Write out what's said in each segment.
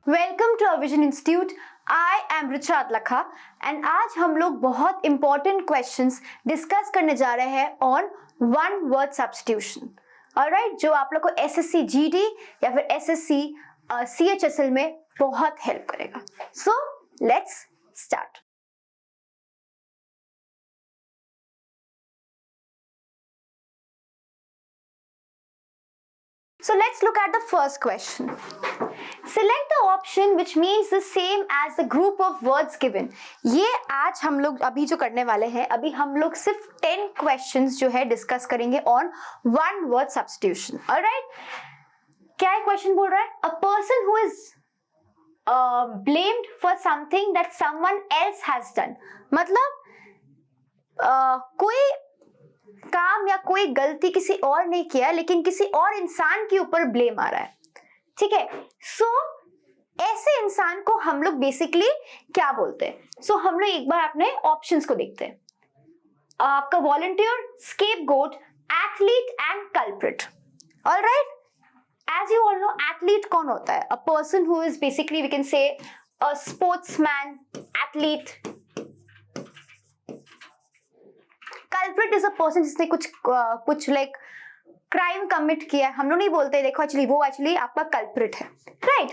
Welcome to our vision institute. I am Richa Lakha and आज हम लोग बहुत इंपॉर्टेंट क्वेश्चंस डिस्कस करने जा रहे हैं on one word substitution. Alright, जो आप लोग को एसएससी जीडी या फिर एसएससी सीएचएसएल में बहुत हेल्प करेगा। So let's start. So let's look at the first question. Select the option which means the same as the group of words given. ये आज हम लोग अभी जो करने वाले हैं, अभी हम लोग सिर्फ 10 questions जो है डिस्कस करेंगे on one word substitution. Alright? क्या है क्वेश्चन बोल रहा है? A person who is blamed for something that someone else has done. मतलब कोई काम या कोई गलती किसी और ने किया लेकिन किसी और इंसान के ऊपर ब्लेम आ रहा है। ठीक है, सो ऐसे इंसान को हम लोग बेसिकली क्या बोलते हैं? सो हम लोग एक बार अपने ऑप्शंस को देखते हैं। आपका volunteer, scapegoat, athlete and culprit. Alright, as you all know athlete कौन होता है? A person who is basically we can say a sportsman, athlete. Culprit is a person जिसने कुछ लाइक क्राइम कमिट किया है। हम लोग नहीं बोलते देखो वो एक्चुअली आपका कल्प्रिट है, राइट?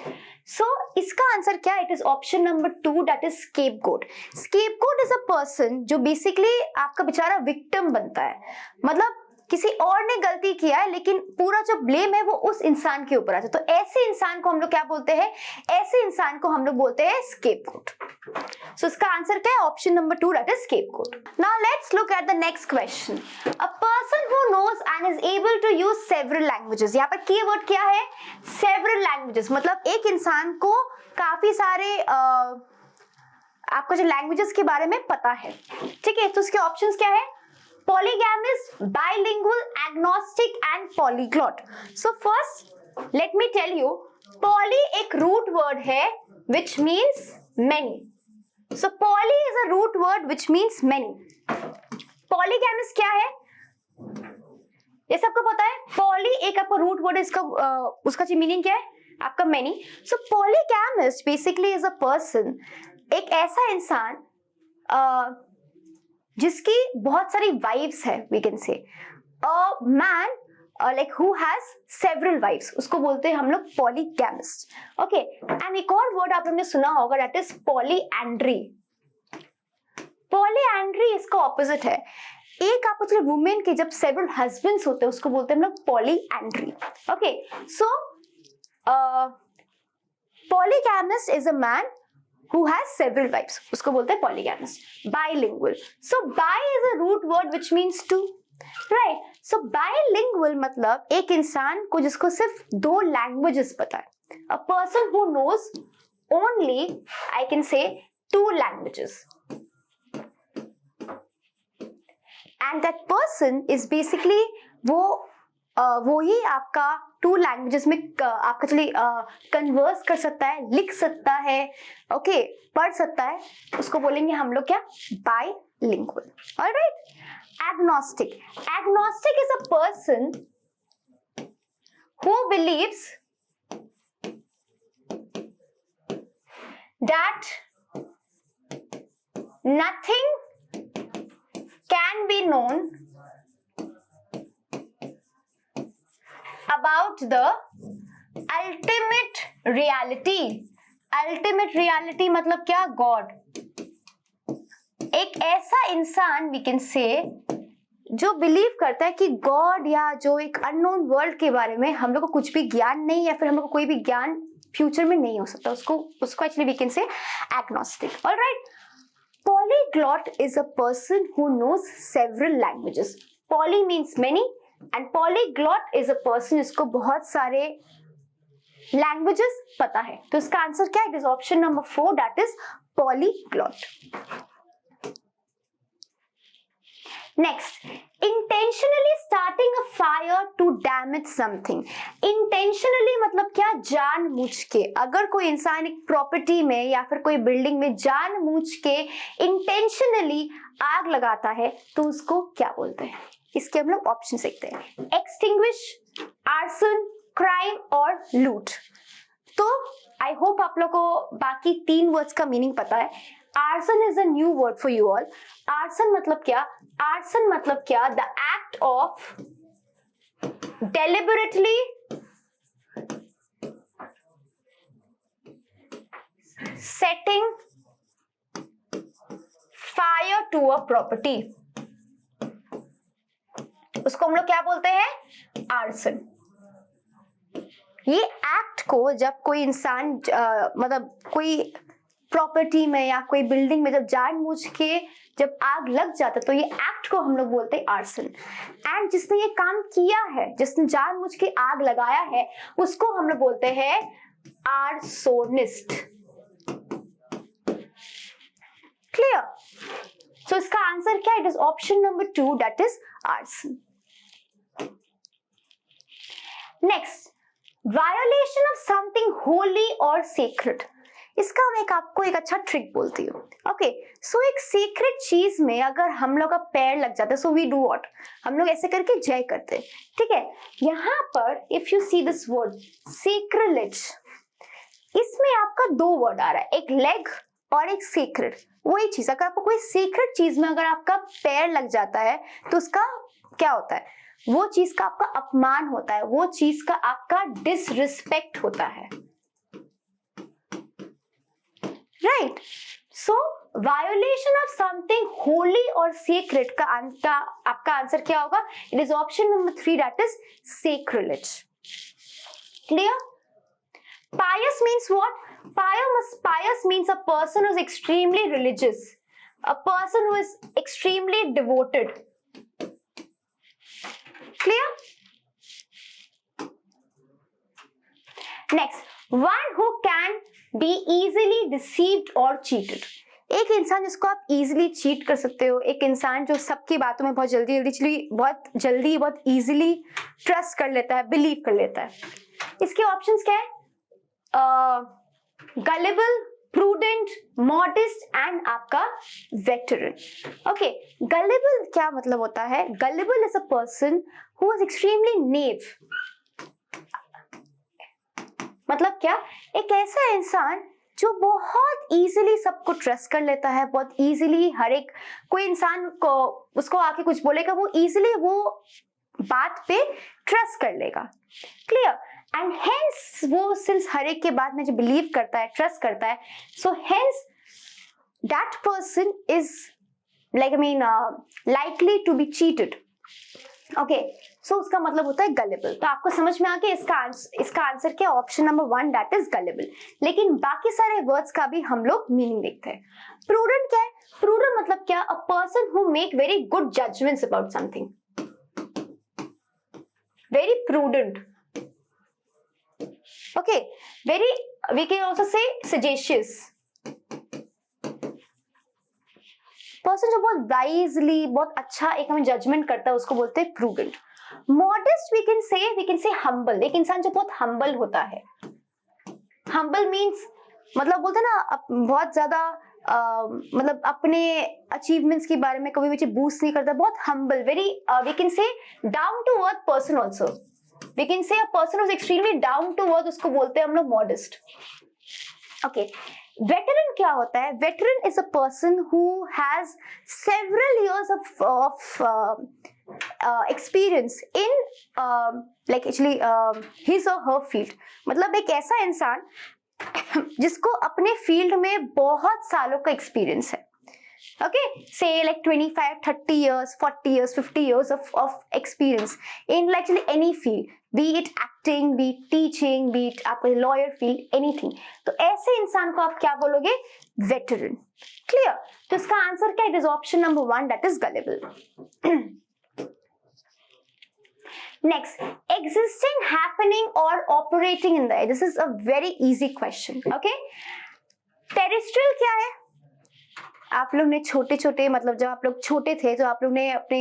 सो इसका आंसर क्या है? It is option number 2, that is scapegoat. Scapegoat is a person जो बेसिकली आपका बेचारा विक्टिम बनता है। मतलब किसी और ने गलती किया है लेकिन पूरा जो ब्लेम है वो उस इंसान के ऊपर आता है। तो ऐसे इंसान को हम लोग क्या बोलते हैं? ऐसे इंसान को हम लोग बोलते हैं स्केपगोट। सो इसका आंसर क्या है? Option number 2, that is scapegoat. Now let's look at the next question. A person who knows and is able to use several languages. यहाँ पर कीवर्ड क्या है? Several languages. मतलब एक इंसान को काफी सारे आपको जो लैंग्वेजेस के बारे में पता है। ठीक है, तो उसके ऑप्शंस क्या है? Polygamist, bilingual, agnostic and polyglot. So first, let me tell you, poly एक root word है which means many. So poly is a root word which means many. Polygamist क्या है? ये सबको पता है। poly एक आपका root word है, इसका उसका मीनिंग क्या है? आपका many. So polygamist basically is a person, एक ऐसा इंसान जिसकी बहुत सारी वाइफ्स है। We can say a man like who has several wives, उसको बोलते हैं हम लोग पॉलीगैमिस्ट। ओके, एंड एक और वर्ड आप लोगों ने सुना होगा, दैट इज पॉलीएंड्री। पॉलीएंड्री इसका ऑपोजिट है। एक आप चलिए वुमेन के जब सेवरल हस्बैंड्स होते हैं उसको बोलते हैं हम लोग polyandry. Okay, so polygamist is a man who has several wives, उसको बोलते हैं polygamist. Bilingual, so bi is a root word which means two, right? So bilingual मतलब एक इंसान को जिसको सिर्फ 2 लैंग्वेजेस पता है। A person who knows only, I can say, 2 languages, and that person is basically वो ही आपका 2 लैंग्वेजेस में आपका चलिए कन्वर्स कर सकता है, लिख सकता है, ओके, पढ़ सकता है। उसको बोलेंगे हम लोग क्या? Bilingual. Alright, agnostic. Agnostic is a person who believes that nothing can be known about the ultimate reality. Ultimate reality मतलब क्या? God. एक ऐसा इंसान we can say जो बिलीव करता है कि गॉड या जो एक अननोन वर्ल्ड के बारे में हम लोग को कुछ भी ज्ञान नहीं, या फिर हम लोग को कोई भी ज्ञान फ्यूचर में नहीं हो सकता, उसको actually we can say agnostic. Alright, polyglot is a person who knows several languages. Poly means many and polyglot is a person जिसको बहुत सारे लैंग्वेजेस पता है। तो इसका आंसर क्या है? It is option number 4, that is polyglot. Next, intentionally starting a fire to damage something. Intentionally मतलब क्या? जानबूझ के। अगर कोई इंसान एक प्रॉपर्टी में या फिर कोई बिल्डिंग में जानबूझ के इंटेंशनली आग लगाता है तो उसको क्या बोलते हैं? इसके हम लोग ऑप्शन देखते हैं। एक्सटिंग्विश, आर्सन, क्राइम और लूट। तो आई होप आप लोग को बाकी 3 वर्ड्स का मीनिंग पता है. Arson is a new word for you all. Arson मतलब क्या? आर्सन मतलब क्या? The act of deliberately setting fire to a property. उसको हम लोग क्या बोलते हैं? आर्सन. ये एक्ट को जब कोई इंसान मतलब कोई प्रॉपर्टी में या कोई बिल्डिंग में जब जानबूझ के जब आग लग जाता है तो ये एक्ट को हम लोग बोलते हैं आर्सन. एंड जिसने ये काम किया है, जिसने जानबूझ के आग लगाया है, उसको हम लोग बोलते हैं आर्सोनिस्ट. क्लियर? सो इसका आंसर क्या? It is option number 2, that is arson. Next, violation of something Holi और सेक्रेड. इसका मैं आपको एक अच्छा ट्रिक बोलती हूँ. ओके, सो एक सीक्रेट चीज में अगर हम लोग का पैर लग जाता है, सो वी डू व्हाट, हम लोग ऐसे करके जय करते हैं. ठीक है, यहाँ पर if you see this word sacrilege, इसमें आपका 2 वर्ड आ रहा है, एक लेग और एक सीक्रेट. वही चीज, अगर आपको कोई सीक्रेट चीज में अगर आपका पैर लग जाता है तो उसका क्या होता है? वो चीज का आपका अपमान होता है, वो चीज का आपका डिसरिस्पेक्ट होता है. Right? So violation of something Holi और सीक्रेट का आपका आंसर क्या होगा? It is option number 3, that is sacrilege. Clear? Pious means what? Pious means a person who is extremely religious, a person who is extremely devoted. Clear? Next, one who can be easily deceived or cheated. एक इंसान जिसको आप easily cheat कर सकते हो, एक इंसान जो सबकी बातों में बहुत जल्दी बहुत easily trust कर लेता है, believe कर लेता है. इसके ऑप्शंस क्या है? gullible, prudent, modest and आपका veteran. Okay, gullible क्या मतलब होता है? Gullible is a person who is extremely naive. मतलब क्या? एक ऐसा इंसान जो बहुत इजीली सबको ट्रस्ट कर लेता है, बहुत इजीली हर एक कोई इंसान को उसको आके कुछ बोलेगा, वो इजीली वो बात पे ट्रस्ट कर लेगा. क्लियर? एंड हेंस वो सिंस हर एक के बात में जो बिलीव करता है, ट्रस्ट करता है, so hence that person is likely to be cheated. ओके, सो उसका मतलब होता है गलेबल. तो आपको समझ में आ गया इसका आंसर क्या? Option number 1, that is गलेबल. लेकिन बाकी सारे वर्ड्स का भी हम लोग मीनिंग देखते हैं. प्रूडेंट क्या है? प्रूडेंट मतलब क्या? A person who make very good judgements about something. Very prudent. Okay, very, we can also say सजेशियस. पर्सन जो बहुत वाइजली, बहुत अच्छा एक हमें जजमेंट करता है, उसको बोलते हैं prudent. Modest we can say humble. एक इंसान जो बहुत हम्बल होता है. हम्बल मीन्स मतलब बोलते हैं ना, बहुत ज्यादा मतलब अपने अचीवमेंट्स के बारे में कभी भी बूस्ट नहीं करता, बहुत humble. Very we can say down to earth person also. We can say a person who is extremely down to earth, उसको बोलते हैं हम लोग मॉडेस्ट. ओके, veteran क्या होता है? veteran is a person who has several years of experience in actually his or her field. मतलब एक ऐसा इंसान जिसको अपने फील्ड में बहुत सालों का एक्सपीरियंस है. Okay, say like 25, 30 years, 40 years, 50 years of experience in actually any field, be it acting, be it teaching, be it आपको lawyer field, anything. तो ऐसे इंसान को आप क्या बोलोगे? Veteran. Clear? तो इसका आंसर क्या? It is option number 1, that is gullible. Next, existing, happening or operating in the air. This is a very easy question. Okay? Terrestrial क्या है? आप लोग ने छोटे मतलब जब आप लोग छोटे थे तो आप लोग ने अपने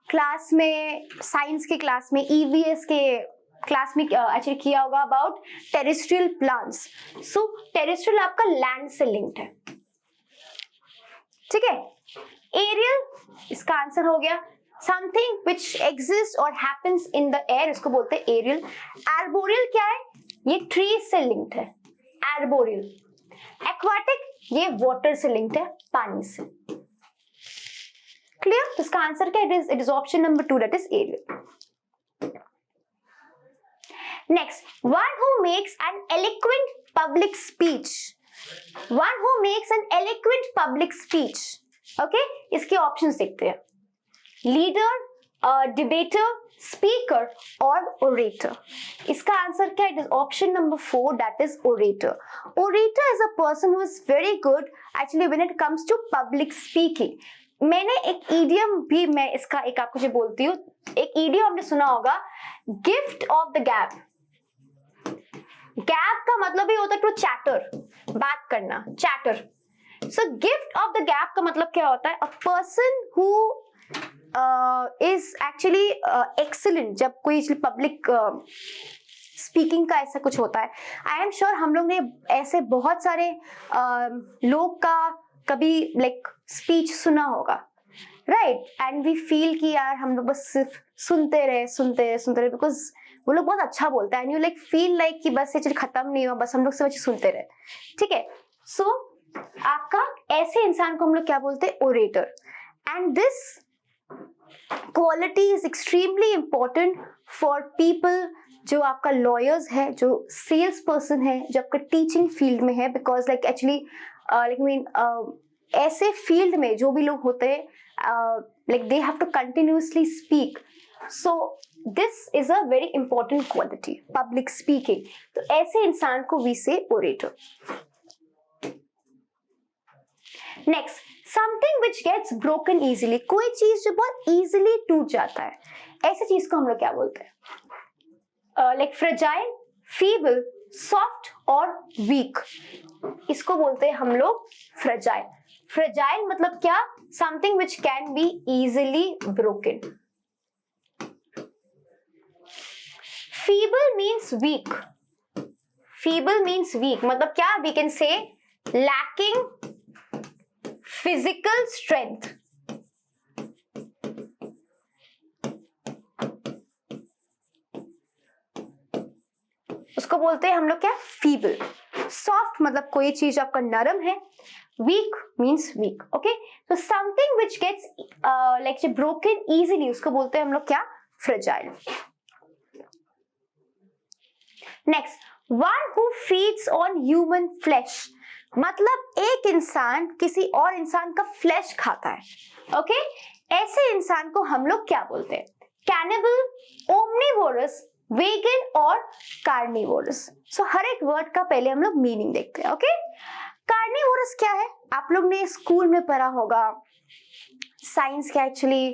क्लास में, साइंस के क्लास में, EVS के क्लास में एक्चुअली किया होगा about terrestrial plants. So terrestrial आपका लैंड से लिंक्ड है. ठीक है? एरियल, इसका आंसर हो गया. समथिंग विच एग्जिस्ट और हैपेंस इन द एयर, इसको बोलते हैं एरियल. आर्बोरियल क्या है? ये ट्री से लिंक्ड है. आर्बोरियल। एक्वाटिक ये वाटर से लिंक्ड है, पानी से। क्लियर? तो इसका आंसर क्या? It is option number 2, that is aerial. Next, one who makes an eloquent public speech. One who makes an eloquent public speech. Okay, इसके ऑप्शंस देखते हैं। लीडर, डिबेटर, स्पीकर और ओरेटर। इसका आंसर क्या? It is option number 4, that is orator. Orator is a person who is very good actually when it comes to public speaking. मैंने एक idiom भी, मैं इसका एक आपको जो बोलती हूँ, एक ईडियम आपने सुना होगा, gift of the gap. Gap का मतलब ही होता है टू चैटर, बात करना, chatter. So gift of the gap का मतलब क्या होता है? A person who is actually excellent. जब कोई पब्लिक स्पीकिंग का ऐसा कुछ होता है, आई एम श्योर हम लोग ने ऐसे बहुत सारे लोग का कभी लाइक स्पीच सुना होगा, राइट? एंड वी फील कि यार हम लोग बस सिर्फ सुनते रहे बिकॉज वो लोग बहुत अच्छा बोलता है, and you like feel like कि बस ये चीज खत्म नहीं हुआ, बस हम लोग सिर्फ सुनते रहे। ठीक है, सो आपका ऐसे इंसान को हम लोग क्या बोलते हैं? Orator. And this quality is extremely important for people जो आपका लॉयर्स है, जो सेल्स पर्सन है, जो आपका टीचिंग फील्ड में है, बिकॉज लाइक एक्चुअली ऐसे फील्ड में जो भी लोग होते हैं like they have to continuously speak. So this is a very important quality, public speaking. तो ऐसे इंसान को we say orator. Next, something which gets broken easily. कोई चीज जो बहुत इजीली टूट जाता है, ऐसी चीज को हम लोग क्या बोलते हैं? लाइक फ्रेजाइल, फीबल, सॉफ्ट और वीक। इसको बोलते हैं हम लोग फ्रेजाइल। फ्रेजाइल मतलब क्या? Something which can be easily broken. Feeble means weak. Feeble means weak मतलब क्या? We can say lacking physical strength. उसको बोलते हैं हम लोग क्या? फीबल। सॉफ्ट मतलब कोई चीज आपका नरम है, वीक मीन्स वीक। ओके, तो something which gets like broken easily, उसको बोलते हैं हम लोग क्या? Fragile. Next, one who feeds on human flesh. मतलब एक इंसान किसी और इंसान का फ्लैश खाता है। ओके, ऐसे इंसान को हम लोग क्या बोलते हैं? कैनिबल, ओमनिवोरस, वेगन और कार्निवोरस। सो हर एक वर्ड का पहले हम लोग मीनिंग देखते हैं। ओके, कार्निवोरस क्या है? आप लोग ने स्कूल में पढ़ा होगा, साइंस के एक्चुअली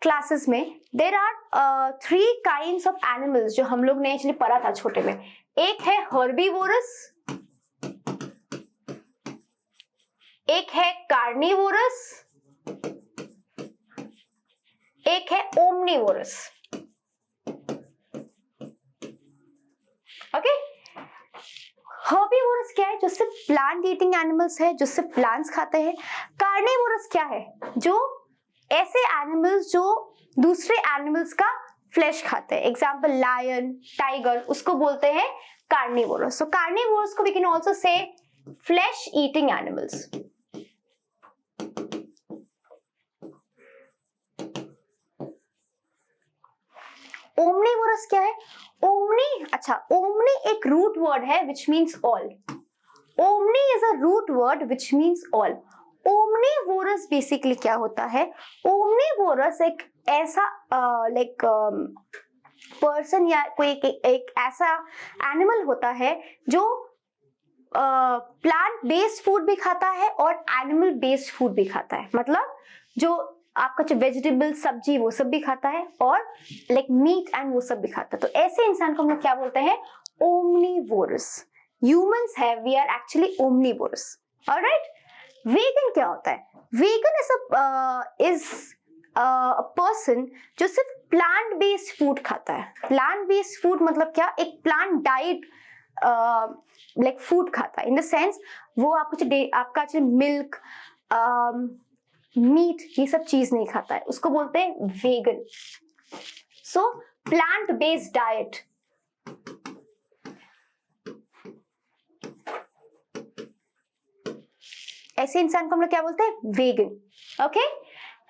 क्लासेस में। There are 3 kinds of animals जो हम लोग ने एक्चुअली पढ़ा था छोटे में। एक है हर्बीवोरस, एक है कार्निवोरस, एक है ओमनिवोरस। ओके, हर्बीवोरस क्या है? जो सिर्फ प्लांट ईटिंग एनिमल्स है, जो सिर्फ प्लांट्स खाते हैं। कार्निवोरस क्या है? जो ऐसे एनिमल्स जो दूसरे एनिमल्स का फ्लैश खाते हैं। एग्जाम्पल लायन, टाइगर, उसको बोलते हैं कार्निवोरस। सो कार्निवोरस को we can also say flesh eating animals. Omnivorous क्या है? ओमनी एक रूट वर्ड है which means all. Omni is a root word which means all. Omnivorous basically क्या होता है? ओमनिवोरस एक ऐसा लाइक पर्सन या कोई एक ऐसा एनिमल होता है जो प्लांट बेस्ड फूड भी खाता है और एनिमल बेस्ड फूड भी खाता है। मतलब जो आपका जो वेजिटेबल, सब्जी, वो सब भी खाता है और लाइक मीट एंड वो सब भी खाता है। तो ऐसे इंसान को हम लोग क्या बोलते हैं? ओमनिवोरस। ह्यूमंस है, we are actually omnivorous. Alright, vegan क्या होता है? वेगन इज अ पर्सन जो सिर्फ प्लांट बेस्ड फूड खाता है। प्लांट बेस्ड फूड मतलब क्या? एक प्लांट डाइट लाइक फूड खाता है, इन द सेंस वो आपका जो मिल्क, मीट, ये सब चीज नहीं खाता है, उसको बोलते हैं वेगन। सो प्लांट बेस्ड डाइट। ऐसे इंसान को हम लोग क्या बोलते हैं? वेगन. ओके.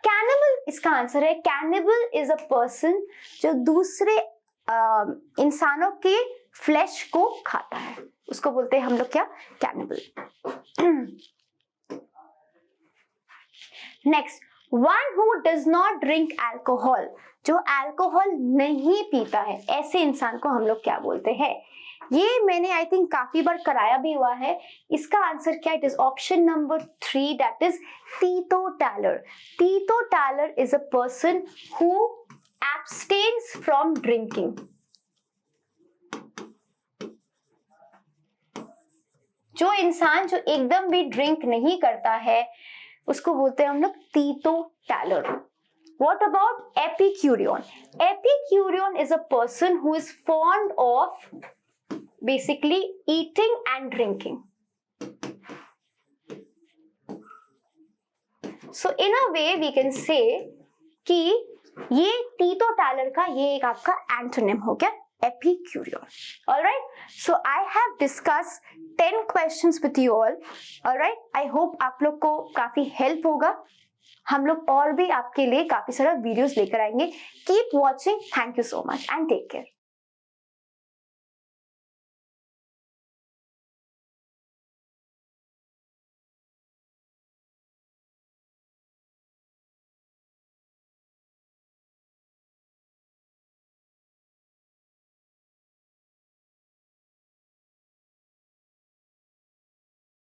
कैनिबल इसका आंसर है. कैनिबल इज अ पर्सन जो दूसरे इंसानों के फ्लैश को खाता है, उसको बोलते हैं हम लोग क्या? Cannibal. Next, one who does not drink alcohol, जो अल्कोहल नहीं पीता है, ऐसे इंसान को हम लोग क्या बोलते हैं? ये मैंने आई थिंक काफी बार कराया भी हुआ है. इसका आंसर क्या? It is option number 3, that is teetotaler. Teetotaler is a person who abstains from drinking. जो इंसान जो एकदम भी ड्रिंक नहीं करता है उसको बोलते हैं हम लोग teetotaler. What about Epicurean? Epicurean is a person who is fond of basically eating and drinking. So in a way we can say कि ये teetotaler का ये एक आपका एंटोनिम हो गया, Epicurean. Alright, so I have discussed 10 questions with you all. Alright, I hope आप लोग को काफी हेल्प होगा. हम लोग और भी आपके लिए काफी सारा वीडियोस लेकर आएंगे. Keep watching. Thank you so much and take care.